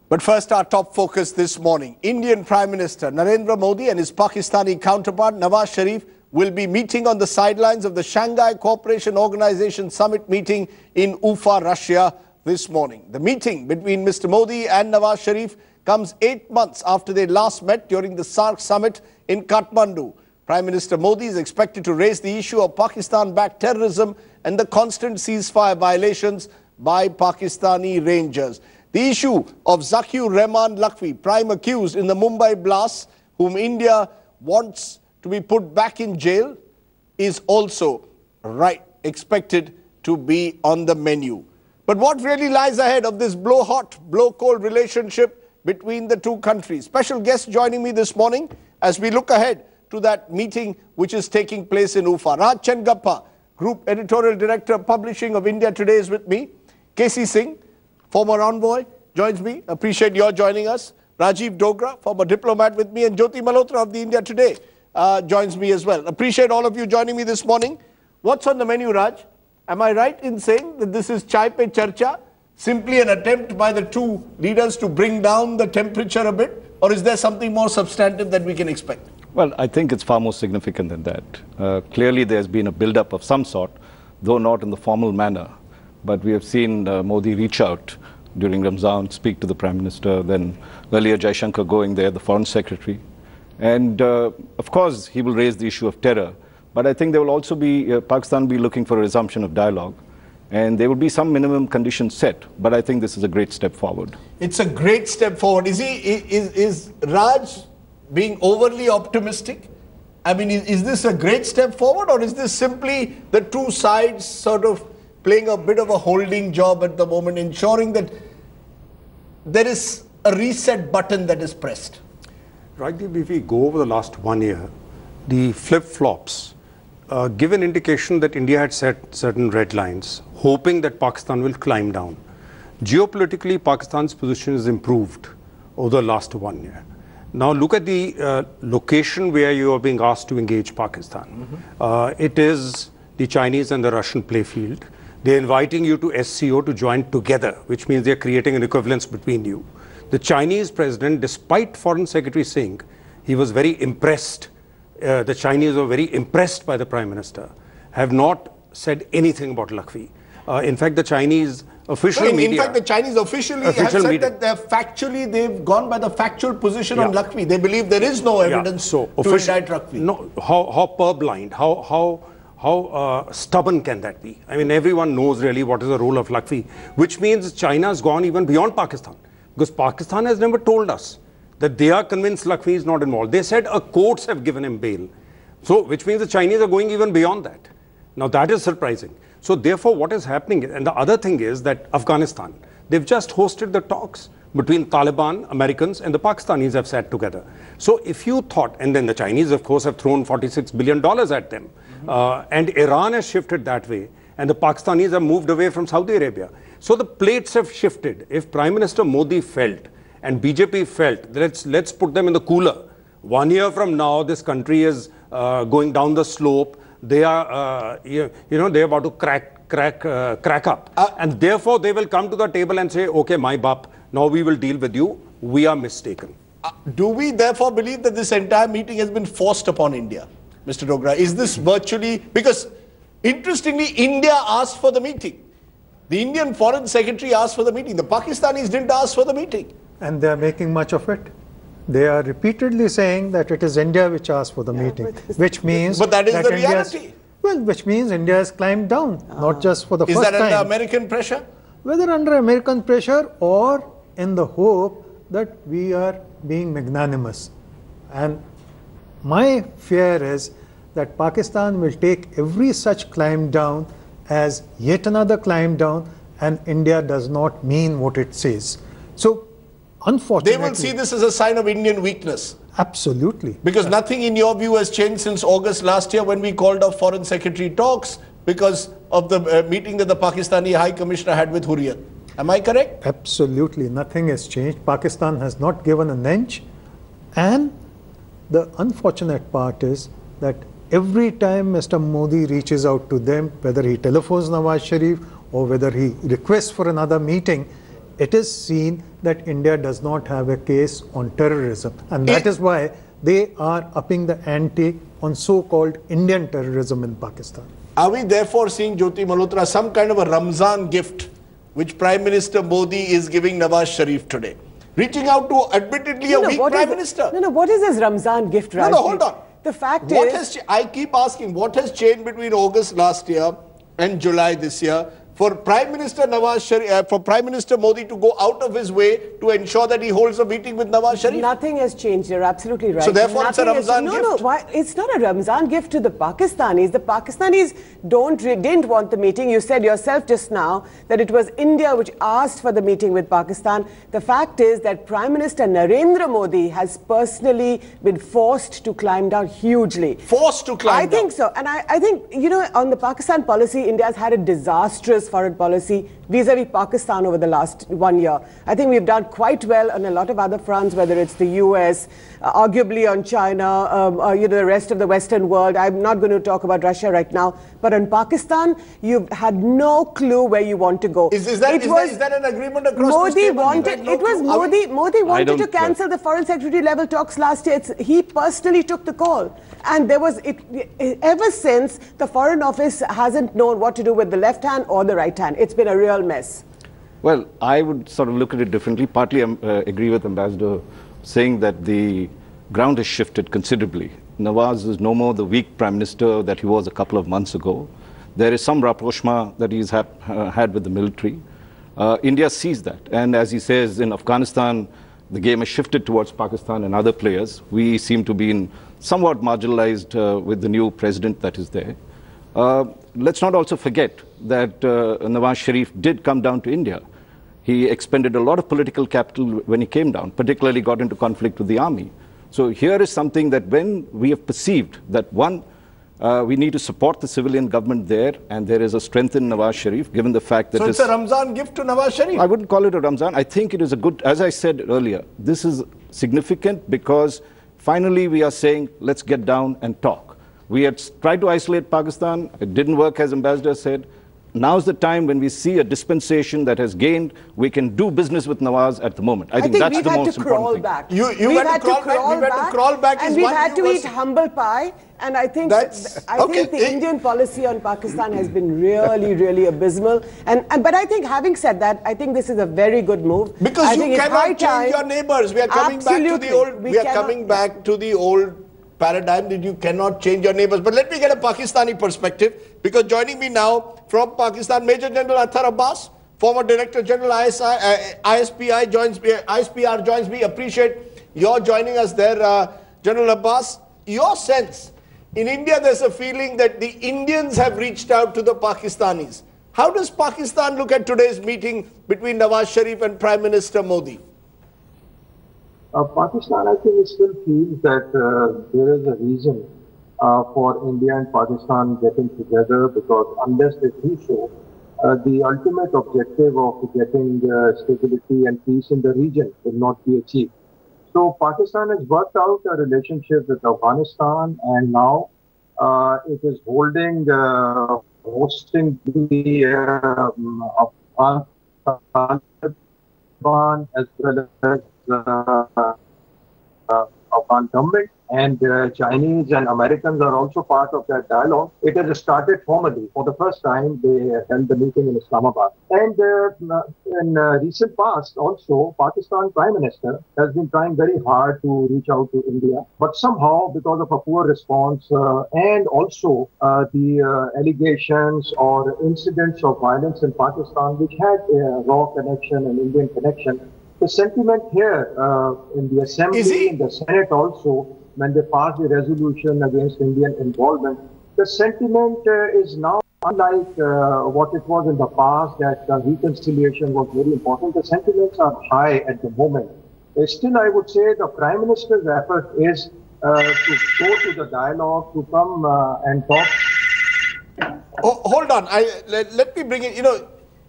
But first, our top focus this morning. Indian Prime Minister Narendra Modi and his Pakistani counterpart Nawaz Sharif will be meeting on the sidelines of the Shanghai Cooperation Organization summit meeting in Ufa, Russia this morning. The meeting between Mr. Modi and Nawaz Sharif comes 8 months after they last met during the SAARC summit in Kathmandu. Prime Minister Modi is expected to raise the issue of Pakistan-backed terrorism and the constant ceasefire violations by Pakistani Rangers. The issue of Zakir Rehman Lakhvi, prime accused in the Mumbai blasts, whom India wants to be put back in jail, is also expected to be on the menu. But what really lies ahead of this blow-hot, blow-cold relationship between the two countries? Special guest joining me this morning as we look ahead to that meeting which is taking place in Ufa. Raj Chengappa, Group Editorial Director, Publishing of India Today, is with me. K.C. Singh, former envoy, joins me. Appreciate your joining us. Rajiv Dogra, former diplomat, with me. And Jyoti Malhotra of the India Today joins me as well. Appreciate all of you joining me this morning. What's on the menu, Raj? Am I right in saying that this is Chai Pe Charcha, simply an attempt by the two leaders to bring down the temperature a bit? Or is there something more substantive that we can expect? Well, I think it's far more significant than that. Clearly, there's been a build-up of some sort, though not in the formal manner. But we have seen Modi reach out during Ramzan, speak to the Prime Minister, then earlier Jaishankar going there, the Foreign Secretary. And of course, he will raise the issue of terror. But I think there will also be, Pakistan will be looking for a resumption of dialogue. And there will be some minimum conditions set. But I think this is a great step forward. It's a great step forward. Is Raj being overly optimistic? I mean, is this a great step forward, or is this simply the two sides sort of playing a bit of a holding job at the moment, ensuring that there is a reset button that is pressed? Rajdeep, if we go over the last 1 year, the flip-flops give an indication that India had set certain red lines, hoping that Pakistan will climb down. Geopolitically, Pakistan's position has improved over the last 1 year. Now look at the location where you are being asked to engage Pakistan. It is the Chinese and the Russian playfield. They're inviting you to SCO to join together, which means they're creating an equivalence between you. The Chinese president, despite Foreign Secretary Singh, he was very impressed. The Chinese were very impressed by the Prime Minister, have not said anything about Lakhvi. In fact, the Chinese official media... In fact, the Chinese officially have said that they've gone by the factual position on Lakhvi. They believe there is no evidence to indict Lakhvi. No, how purblind, how stubborn can that be? I mean, everyone knows really what is the role of Lakhvi, which means China has gone even beyond Pakistan. Because Pakistan has never told us that they are convinced Lakhvi is not involved. They said courts have given him bail. So, which means the Chinese are going even beyond that. Now, that is surprising. So, therefore, what is happening, and the other thing is that Afghanistan, they've just hosted the talks between Taliban, Americans, and the Pakistanis have sat together. So, if you thought, and then the Chinese, of course, have thrown $46 billion at them, and Iran has shifted that way, and the Pakistanis have moved away from Saudi Arabia. So, the plates have shifted. If Prime Minister Modi felt, and BJP felt, let's put them in the cooler. 1 year from now, this country is going down the slope. They are, they're about to crack up. And therefore, they will come to the table and say, okay, my bap, now we will deal with you. We are mistaken. Do we therefore believe that this entire meeting has been forced upon India, Mr. Dogra? Is this virtually, because interestingly, India asked for the meeting. The Indian Foreign Secretary asked for the meeting. The Pakistanis didn't ask for the meeting. And they are making much of it. They are repeatedly saying that it is India which asked for the meeting, which means... But that is the reality. Well, which means India has climbed down, not just for the first time. Is that under American pressure? Whether under American pressure or in the hope that we are being magnanimous. And my fear is that Pakistan will take every such climb down as yet another climb down, and India does not mean what it says. So, unfortunately... They will see this as a sign of Indian weakness. Absolutely. Because nothing in your view has changed since August last year when we called off Foreign Secretary talks because of the meeting that the Pakistani High Commissioner had with Hurriyat. Am I correct? Absolutely. Nothing has changed. Pakistan has not given an inch. And the unfortunate part is that every time Mr. Modi reaches out to them, whether he telephones Nawaz Sharif or whether he requests for another meeting, it is seen that India does not have a case on terrorism. And that is why they are upping the ante on so-called Indian terrorism in Pakistan. Are we therefore seeing, Jyoti Malhotra, some kind of a Ramzan gift which Prime Minister Modi is giving Nawaz Sharif today? Reaching out to admittedly a weak Prime Minister. What is this Ramzan gift, Raj? No, hold on. The fact is... I keep asking, what has changed between August last year and July this year for Prime Minister for Prime Minister Modi to go out of his way to ensure that he holds a meeting with Nawaz Sharif? Nothing has changed. You're absolutely right. So therefore, it's a Ramzan gift. No, why? It's not a Ramzan gift to the Pakistanis. The Pakistanis didn't want the meeting. You said yourself just now that it was India which asked for the meeting with Pakistan. The fact is that Prime Minister Narendra Modi has personally been forced to climb down hugely. Forced to climb down? I think so. And I think, on the Pakistan policy, India has had a disastrous foreign policy vis-a-vis Pakistan over the last 1 year. I think we've done quite well on a lot of other fronts, whether it's the US, arguably on China, the rest of the Western world. I'm not going to talk about Russia right now. But on Pakistan, you've had no clue where you want to go. Is that an agreement across Modi the wanted, no it was clue? Modi wanted to cancel the foreign secretary level talks last year. He personally took the call. And there was, ever since, the Foreign Office hasn't known what to do with the left hand or the right hand. It's been a real mess. Well, I would sort of look at it differently. Partly I agree with Ambassador saying that the ground has shifted considerably. Nawaz is no more the weak Prime Minister that he was a couple of months ago. There is some rapprochement that he's had with the military. India sees that. And as he says, in Afghanistan, the game has shifted towards Pakistan and other players. We seem to be somewhat marginalized with the new president that is there. Let's not also forget that Nawaz Sharif did come down to India. He expended a lot of political capital when he came down, particularly got into conflict with the army. So here is something that when we have perceived that one, we need to support the civilian government there, and there is a strength in Nawaz Sharif, given the fact that... So it's a Ramzan gift to Nawaz Sharif? I wouldn't call it a Ramzan. I think it is a good, as I said earlier, this is significant because finally we are saying, let's get down and talk. We had tried to isolate Pakistan. It didn't work, as Ambassador said. Now's the time when we see a dispensation that has gained, we can do business with Nawaz at the moment. I think that's the most important thing. We've had to crawl back, and we've had to eat humble pie. And I think the Indian policy on Pakistan has been really, really abysmal. But I think, having said that, I think this is a very good move. Because you cannot change your neighbors. We are coming back to the old. We are coming back to the old paradigm that you cannot change your neighbors. But let me get a Pakistani perspective, because joining me now from Pakistan, Major General Athar Abbas, former Director General ISPR joins me. Appreciate your joining us there, General Abbas. Your sense, in India there's a feeling that the Indians have reached out to the Pakistanis. How does Pakistan look at today's meeting between Nawaz Sharif and Prime Minister Modi? Pakistan, I think, still feels that there is a reason for India and Pakistan getting together, because unless they do so, the ultimate objective of getting stability and peace in the region will not be achieved. So Pakistan has worked out a relationship with Afghanistan, and now it is hosting the Afghan as well as Afghan government, and Chinese and Americans are also part of that dialogue. It has started formally. For the first time, they held the meeting in Islamabad. And in recent past, also, Pakistan Prime Minister has been trying very hard to reach out to India. But somehow, because of a poor response and also the allegations or incidents of violence in Pakistan, which had a raw connection and Indian connection, the sentiment here in the Assembly, in the Senate also, when they passed the resolution against Indian involvement, the sentiment is now unlike what it was in the past, that reconciliation was very important. The sentiments are high at the moment. Still, I would say the Prime Minister's effort is to go to the dialogue, to come and talk. Oh, hold on. Let me bring it.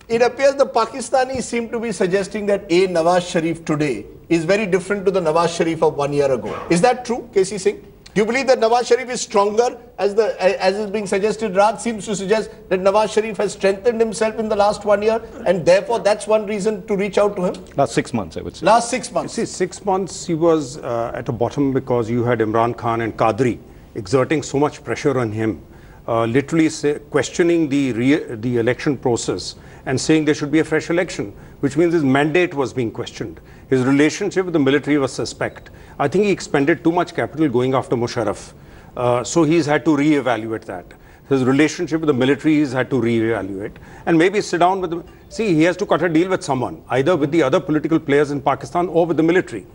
It appears the Pakistanis seem to be suggesting that Nawaz Sharif today is very different to the Nawaz Sharif of 1 year ago. Is that true, KC Singh? Do you believe that Nawaz Sharif is stronger, as is being suggested? Raj seems to suggest that Nawaz Sharif has strengthened himself in the last 1 year, and therefore that's one reason to reach out to him? Last 6 months, I would say. Last 6 months. You see, 6 months he was at the bottom because you had Imran Khan and Qadri exerting so much pressure on him, literally questioning the election process and saying there should be a fresh election, which means his mandate was being questioned. His relationship with the military was suspect. I think he expended too much capital going after Modi-Sharif. So he's had to re-evaluate that. His relationship with the military he's had to re-evaluate. And maybe sit down with see, he has to cut a deal with someone, either with the other political players in Pakistan or with the military.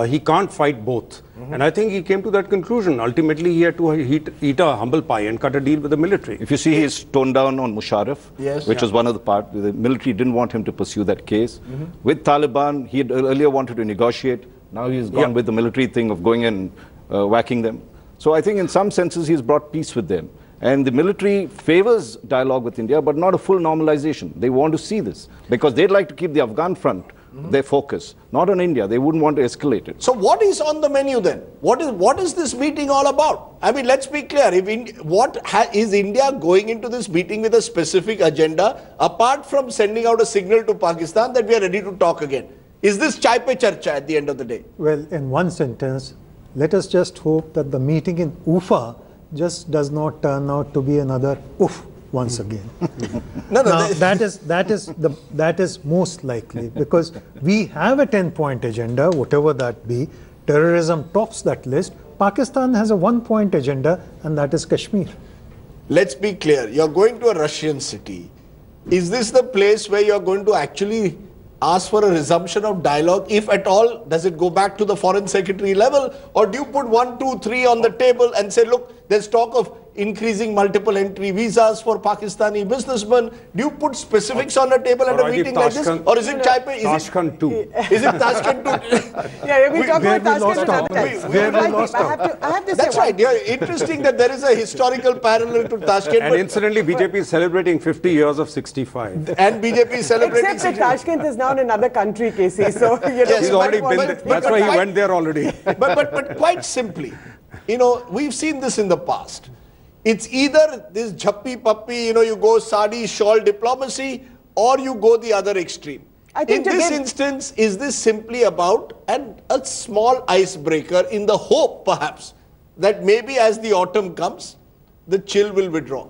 He can't fight both. And I think he came to that conclusion. Ultimately, he had to eat a humble pie and cut a deal with the military. If you see, he's toned down on Musharraf, yes, which was one of the parts. The military didn't want him to pursue that case. With Taliban, he had earlier wanted to negotiate. Now he's gone with the military thing of going and whacking them. So I think in some senses, he's brought peace with them. And the military favors dialogue with India, but not a full normalization. They want to see this because they'd like to keep the Afghan front their focus, not on India. They wouldn't want to escalate it. So what is on the menu then? What is this meeting all about? I mean, let's be clear. Is India going into this meeting with a specific agenda, apart from sending out a signal to Pakistan that we are ready to talk again? Is this chai pe charcha at the end of the day? Well, in one sentence, let us just hope that the meeting in Ufa just does not turn out to be another oof once again. No, now, that is most likely, because we have a 10-point agenda, whatever that be. Terrorism tops that list. Pakistan has a 1-point agenda, and that is Kashmir. Let's be clear. You're going to a Russian city. Is this the place where you're going to actually ask for a resumption of dialogue? If at all, does it go back to the foreign secretary level? Or do you put 1, 2, 3 on the table and say, look, there's talk of increasing multiple entry visas for Pakistani businessmen? Do you put specifics on the table at a meeting like this? Or is it Tashkent 2? Is it Tashkent 2? Yeah, we talk about Tashkent another time. I have to say that's right. Yeah, interesting that there is a historical parallel to Tashkent. And incidentally, BJP is celebrating 50 years of 65. And BJP is celebrating Except that Tashkent is now in another country, Casey. So, He's already been there. That's why he went there already. But quite simply, we've seen this in the past. It's either this jhappi pappi, you go sadi shawl diplomacy, or you go the other extreme. In this instance, is this simply about a small icebreaker in the hope, perhaps, that maybe as the autumn comes, the chill will withdraw?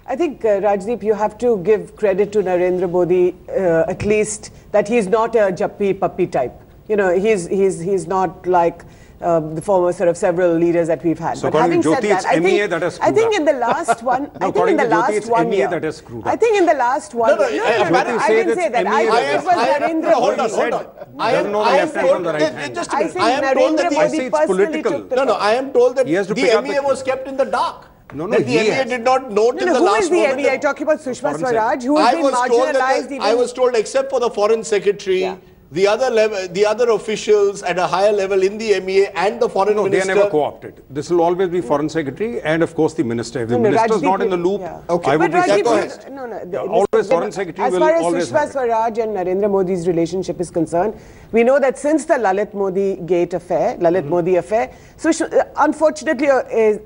I think, Rajdeep, you have to give credit to Narendra Modi, at least that he's not a jappi pappi type. He's not like the former sort of several leaders that we've had. So but having said that, I think in the last one, I think in the last 1 year, I think in the last 1 year, I didn't say that. I think it was Narendra Modi personally took the... No, I am told that the MEA was kept in the dark. No, the MEA did not note in the last moment. Who is the MEA? Talking about Sushma Swaraj, who has been marginalized. I was told, except for the foreign secretary, the other officials at a higher level in the MEA and the foreign minister. They are never co-opted. This will always be foreign secretary and of course the minister. If the minister is not in the loop, okay. I would always foreign secretary will always. As far as Sushma Swaraj and Narendra Modi's relationship is concerned, we know that since the Lalit Modi affair, unfortunately,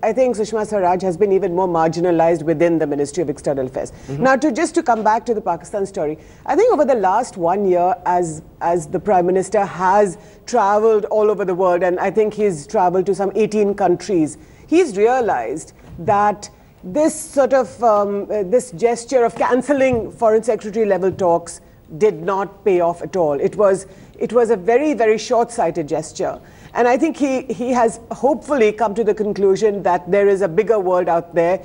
I think Sushma Swaraj has been even more marginalized within the Ministry of External Affairs. Now, just to come back to the Pakistan story, I think over the last 1 year, as the Prime Minister has traveled all over the world, and I think he's traveled to some 18 countries, he's realized that this sort of this gesture of cancelling foreign secretary level talks did not pay off at all. It was a very, very short-sighted gesture. And I think he has hopefully come to the conclusion that there is a bigger world out there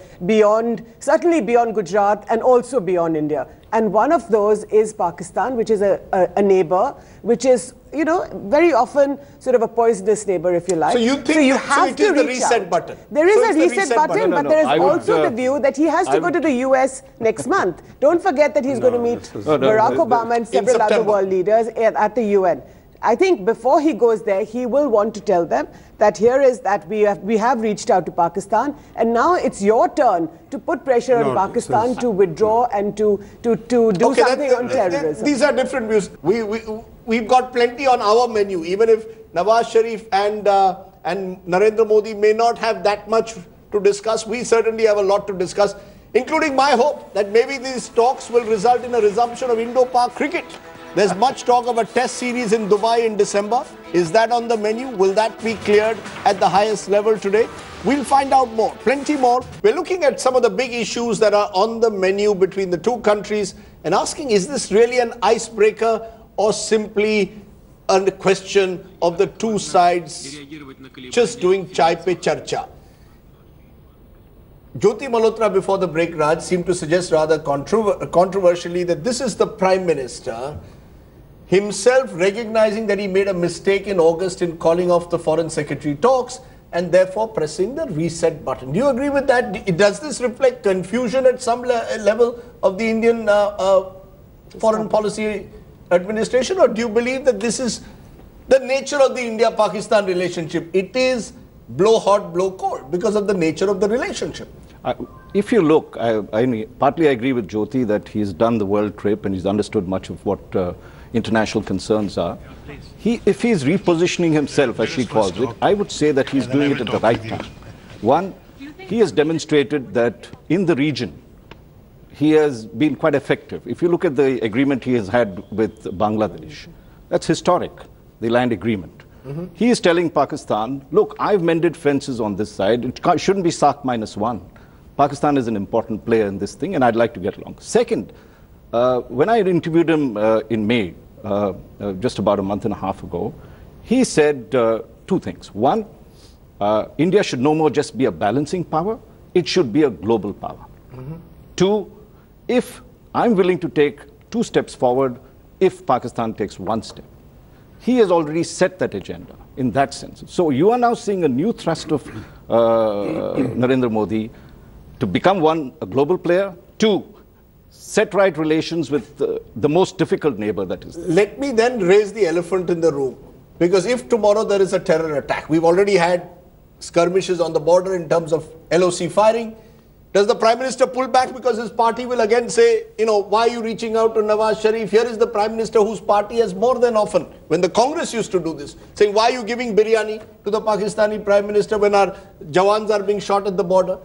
certainly beyond Gujarat and also beyond India. And one of those is Pakistan, which is a neighbor, which is, very often sort of a poisonous neighbor, if you like. So you think you have to the reset button? There is a reset button, but there is also the view that he has to go to the US next month. Don't forget that he's going to meet Barack Obama and several other world leaders at the UN. I think before he goes there, he will want to tell them that we have reached out to Pakistan, and now it's your turn to put pressure on Pakistan to withdraw and to do something on terrorism. These are different views. We've got plenty on our menu, even if Nawaz Sharif and and Narendra Modi may not have that much to discuss. We certainly have a lot to discuss, including my hope that maybe these talks will result in a resumption of Indo-Pak cricket. There's much talk of a test series in Dubai in December. Is that on the menu? Will that be cleared at the highest level today? We'll find out more, plenty more. We're looking at some of the big issues that are on the menu between the two countries and asking, is this really an icebreaker or simply a question of the two sides just doing chai pe charcha? Jyoti Malhotra before the break, Raj, seemed to suggest rather controversially that this is the Prime Minister himself recognizing that he made a mistake in August in calling off the Foreign Secretary talks and therefore pressing the reset button. Do you agree with that? Does this reflect confusion at some level of the Indian foreign policy administration, or do you believe that this is the nature of the India-Pakistan relationship? It is blow hot, blow cold because of the nature of the relationship. If you look, partly I agree with Jyoti that he's done the world trip and he's understood much of what international concerns are. If he's repositioning himself, as she calls it, I would say that he's doing it at the right time. One, he has demonstrated that in the region, he has been quite effective. If you look at the agreement he has had with Bangladesh, that's historic, the land agreement. He is telling Pakistan, look, I've mended fences on this side. It shouldn't be SAARC -1. Pakistan is an important player in this thing, and I'd like to get along. Second, when I interviewed him in May, just about a month and a half ago, he said two things. One, India should no more just be a balancing power, it should be a global power. Two, if I'm willing to take 2 steps forward, if Pakistan takes 1 step. He has already set that agenda in that sense. So you are now seeing a new thrust of Narendra Modi to become one, a global player, 2, set right relations with the most difficult neighbor that is there. Let me then raise the elephant in the room, because if tomorrow there is a terror attack, we've already had skirmishes on the border in terms of LOC firing. Does the Prime Minister pull back because his party will again say, you know, why are you reaching out to Nawaz Sharif? Here is the Prime Minister whose party has more than often, when the Congress used to do this, saying, why are you giving biryani to the Pakistani Prime Minister when our Jawans are being shot at the border?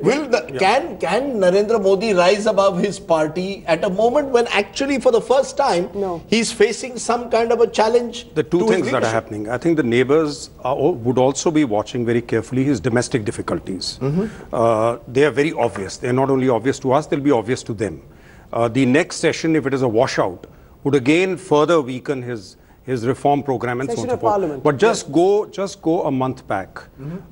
Can Narendra Modi rise above his party at a moment when actually for the first time he's facing some kind of a challenge? The two things that are happening. I think the neighbors would also be watching very carefully his domestic difficulties. They are very obvious. They are not only obvious to us, they'll be obvious to them. The next session, if it is a washout, would again further weaken his reform program and so on and so forth. But just go a month back.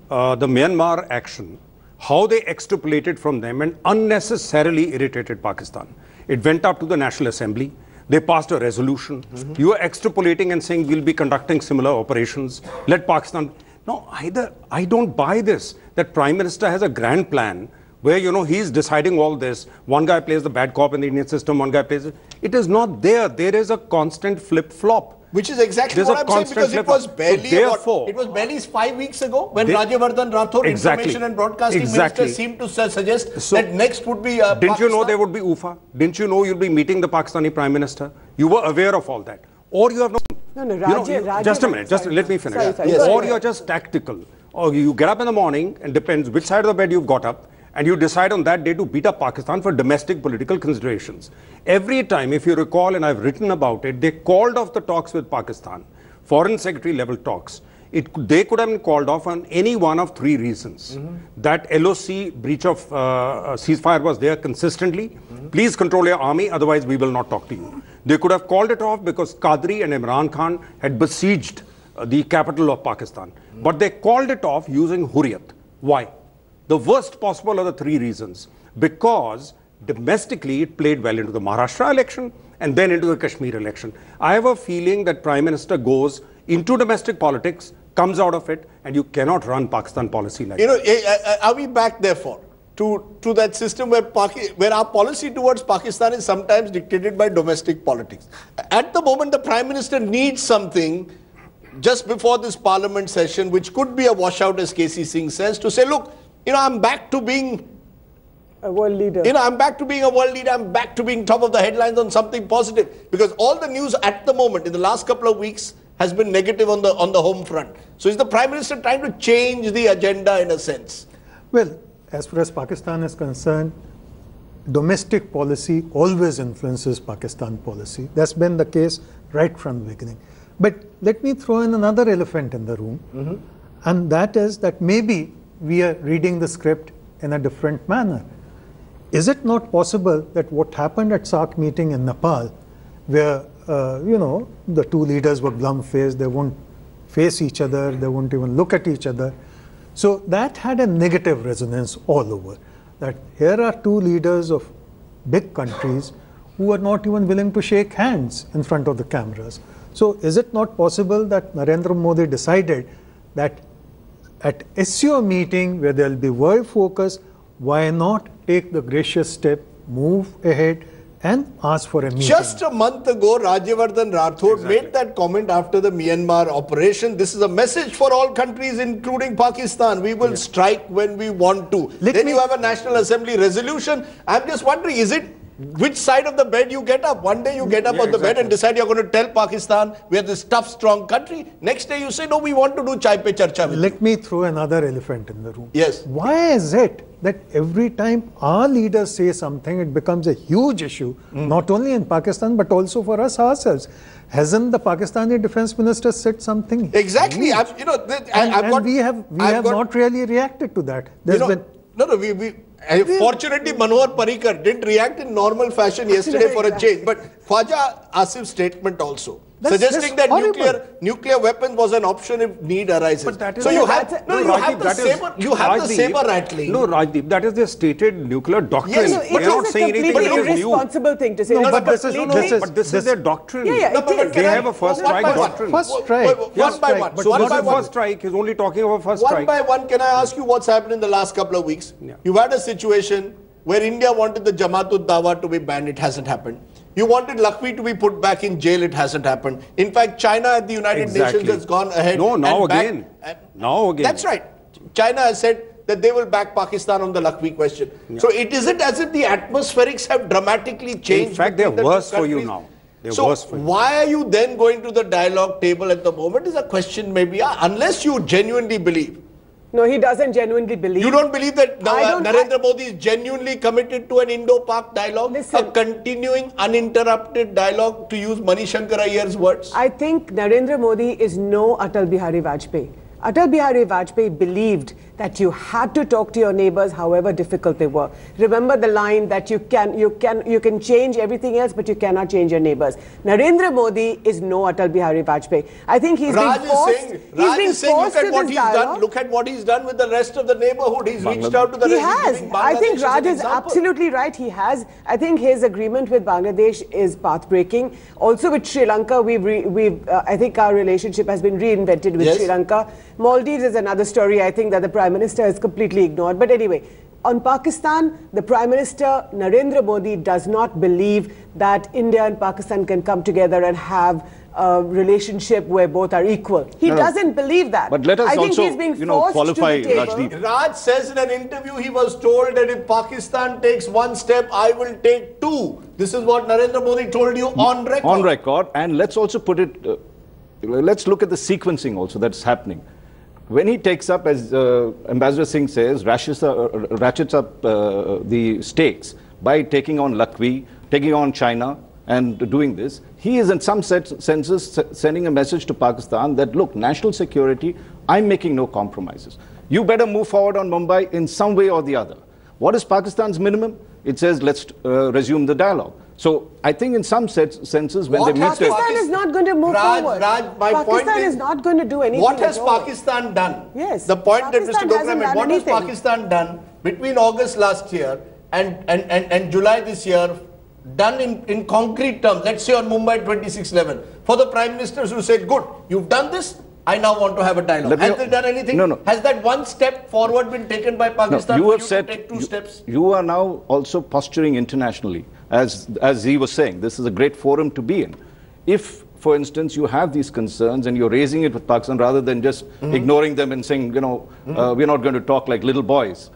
The Myanmar action, how they extrapolated from them and unnecessarily irritated Pakistan. It went up to the National Assembly. They passed a resolution. You are extrapolating and saying we'll be conducting similar operations. Let Pakistan... No, I don't buy this. That Prime Minister has a grand plan where, you know, he's deciding all this. One guy plays the bad cop in the Indian system, one guy plays it. It is not there. There is a constant flip-flop. Which is exactly what I'm saying, because it was barely 5 weeks ago when Rajyavardhan Rathore, Information and Broadcasting Minister, seemed to suggest that next would be Didn't Pakistan. you know there would be UFA? Didn't you know you'll be meeting the Pakistani Prime Minister? You were aware of all that. Or you have no... just a minute, just let me finish. Or you're just tactical. Or you get up in the morning, and depends which side of the bed you've got up, and you decide on that day to beat up Pakistan for domestic political considerations. Every time, if you recall, and I've written about it, they called off the talks with Pakistan, Foreign Secretary level talks. They could have been called off on any one of 3 reasons. That LOC breach of ceasefire was there consistently. Please control your army, otherwise we will not talk to you. They could have called it off because Qadri and Imran Khan had besieged the capital of Pakistan. But they called it off using Hurriyat. Why? The worst possible of the 3 reasons. Because domestically it played well into the Maharashtra election and then into the Kashmir election. I have a feeling that Prime Minister goes into domestic politics, comes out of it, and you cannot run Pakistan policy like that. Are we back therefore to that system where our policy towards Pakistan is sometimes dictated by domestic politics? At the moment, the Prime Minister needs something just before this Parliament session, which could be a washout, as KC Singh says, to say, look, you know, I'm back to being a world leader. You know, I'm back to being a world leader. I'm back to being top of the headlines on something positive. Because all the news at the moment, in the last couple of weeks, has been negative on the home front. So is the Prime Minister trying to change the agenda in a sense? Well, as far as Pakistan is concerned, domestic policy always influences Pakistan policy. That's been the case right from the beginning. But let me throw in another elephant in the room, and that is that maybe we are reading the script in a different manner. Is it not possible that what happened at SAARC meeting in Nepal, where the two leaders were glum-faced, they won't face each other, they won't even look at each other. So that had a negative resonance all over. That here are two leaders of big countries who are not even willing to shake hands in front of the cameras. So is it not possible that Narendra Modi decided that at SCO meeting where there will be world focus, why not take the gracious step, move ahead and ask for a meeting? Just a month ago, Rajyavardhan Rathod made that comment after the Myanmar operation. This is a message for all countries, including Pakistan. We will strike when we want to. Then you have a National Assembly resolution. I'm just wondering, is it which side of the bed you get up? One day you get up on the bed and decide you're going to tell Pakistan we are this tough, strong country. Next day you say, no, we want to do chai pe charcha with Let me throw another elephant in the room. Yes. Why is it that every time our leaders say something, it becomes a huge issue, not only in Pakistan, but also for us ourselves? Hasn't the Pakistani defense minister said something? Exactly. huge? We have not really reacted to that. Fortunately, Manohar Parrikar didn't react in normal fashion yesterday for a change. But Khwaja Asif's statement also, suggesting that nuclear weapons was an option if need arises. But that is so you have the saber rattling. No, Rajdeep, that is their stated nuclear doctrine. Yes, so it is a completely irresponsible thing to say. No, but this is their doctrine. They have a first strike doctrine. First strike. One by one. So this is first strike. He's only talking about first strike. One by one, can I ask you what's happened in the last couple of weeks? You've had a situation where India wanted the Jamaat-ud-Dawa to be banned. It hasn't happened. You wanted Lakhvi to be put back in jail. It hasn't happened. In fact, China at the United Nations has gone ahead. Now again. That's right. China has said that they will back Pakistan on the Lakhvi question. So it isn't as if the atmospherics have dramatically changed. In fact, they're worse for you now. So why are you then going to the dialogue table at the moment is a question maybe, unless you genuinely believe. No, he doesn't genuinely believe. You don't believe that Narendra Modi is genuinely committed to an Indo-Pak dialogue? Listen, a continuing, uninterrupted dialogue, to use Mani Shankar Iyer's words? I think Narendra Modi is no Atal Bihari Vajpayee. Atal Bihari Vajpayee believed that you had to talk to your neighbors however difficult they were. Remember the line that you can change everything else but you cannot change your neighbors. Narendra Modi is no Atal Bihari Vajpayee. I think he's Raj being forced. Raj is saying look at what he's done. Look at what he's done with the rest of the neighborhood. He's reached out to the He has. I think Raj is absolutely right. He has. I think his agreement with Bangladesh is path-breaking. Also with Sri Lanka, I think our relationship has been reinvented with Sri Lanka. Maldives is another story. I think that the Prime Minister has completely ignored. But anyway, on Pakistan, the Prime Minister, Narendra Modi, does not believe that India and Pakistan can come together and have a relationship where both are equal. He doesn't believe that. But let us I think also, he's being forced qualify, to the table. Rajdeep. Raj says in an interview he was told that if Pakistan takes one step, I will take two. This is what Narendra Modi told you on record. On record. And let's also put it, let's look at the sequencing also that's happening. When he takes up, as Ambassador Singh says, ratchets up the stakes by taking on Lakhvi, taking on China and doing this, he is in some senses sending a message to Pakistan that, look, national security, I'm making no compromises. You better move forward on Mumbai in some way or the other. What is Pakistan's minimum? It says, let's resume the dialogue. So I think in some senses when they meet... Pakistan is not going to move forward. Pakistan is not going to do anything. What has Pakistan done? Yes. The point that Mr. Dogra made, what has Pakistan done between August last year and July this year, done in concrete terms, let's say on Mumbai 2611, for the Prime Ministers who said, good, you've done this, I now want to have a dialogue. Has they done anything? No. Has that one step forward been taken by Pakistan? You have said, take two steps? You are now also posturing internationally. As he was saying, this is a great forum to be in. If, for instance, you have these concerns and you're raising it with Pakistan rather than just ignoring them and saying, we're not going to talk like little boys,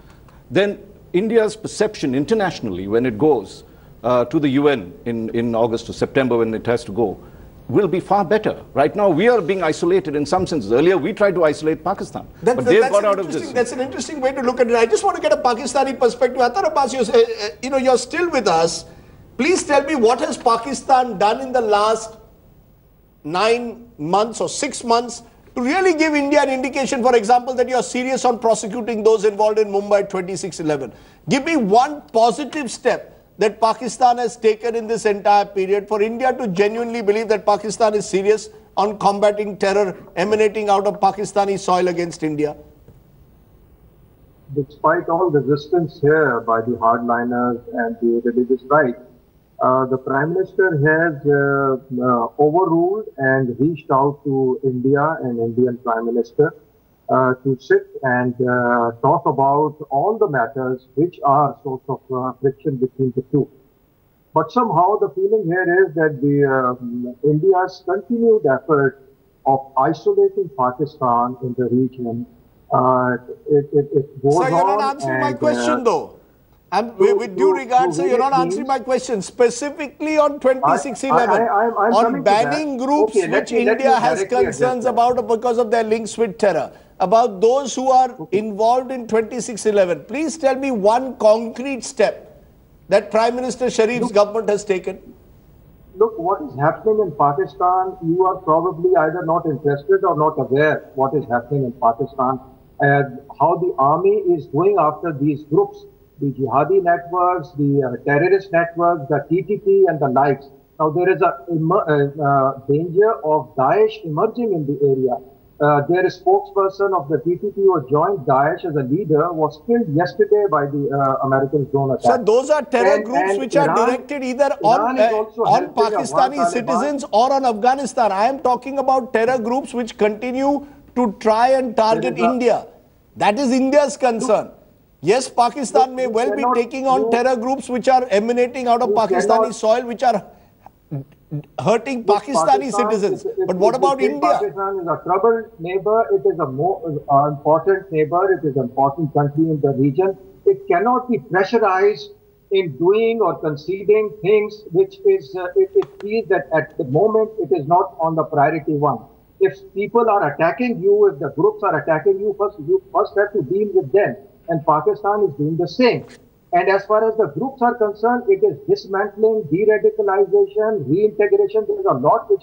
then India's perception internationally when it goes to the UN in August or September when it has to go, will be far better. Right now, we are being isolated in some senses. Earlier, we tried to isolate Pakistan, but they've got out of this. That's an interesting way to look at it. I just want to get a Pakistani perspective. Atar Abbas, you're still with us. Please tell me, what has Pakistan done in the last 9 months or 6 months to really give India an indication, for example, that you're serious on prosecuting those involved in Mumbai 26/11? Give me one positive step that Pakistan has taken in this entire period for India to genuinely believe that Pakistan is serious on combating terror emanating out of Pakistani soil against India? Despite all resistance here by the hardliners and the religious right, the Prime Minister has overruled and reached out to India and Indian Prime Minister to sit and talk about all the matters which are source of friction between the two. But somehow the feeling here is that India's continued effort of isolating Pakistan in the region, it goes on. Sir, you're not answering my question though. And with due regard, sir, you're not answering my question. Specifically on 26/11, on banning groups which India has concerns about because of their links with terror, about those who are involved in 26/11. Please tell me one concrete step that Prime Minister Sharif's government has taken. Look, what is happening in Pakistan, you are probably either not interested or not aware what is happening in Pakistan and how the army is going after these groups, the jihadi networks, the terrorist networks, the TTP and the likes. Now there is a danger of Daesh emerging in the area. Their spokesperson of the TTP who joined Daesh as a leader was killed yesterday by the American drone attack. So those are terror groups which are directed either on Pakistani citizens or on Afghanistan. I am talking about terror groups which continue to try and target India. That is India's concern. Yes, Pakistan may well be taking on terror groups which are emanating out of Pakistani soil, which are hurting Pakistani citizens. But what about India? Pakistan is a troubled neighbor. It is a more important neighbor. It is an important country in the region. It cannot be pressurized in doing or conceding things which is, it feels that at the moment it is not on the priority one. If people are attacking you, if the groups are attacking you first have to deal with them. And Pakistan is doing the same. And as far as the groups are concerned, it is dismantling, de-radicalization, reintegration. There is a lot which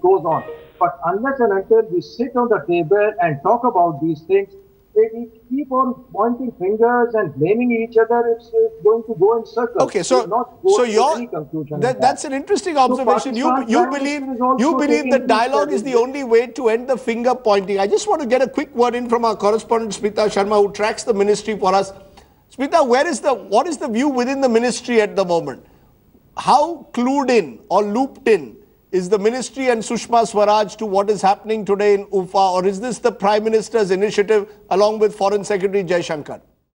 goes on. But unless and until we sit on the table and talk about these things, we keep on pointing fingers and blaming each other. It's going to go in circles. Okay, so that's an interesting observation. So you believe that dialogue is the only way to end the finger pointing. I just want to get a quick word in from our correspondent Smita Sharma, who tracks the ministry for us. Smita, what is the view within the ministry at the moment? How clued in or looped in is the ministry and Sushma Swaraj to what is happening today in Ufa, or is this the Prime Minister's initiative along with Foreign Secretary Jai Shankar?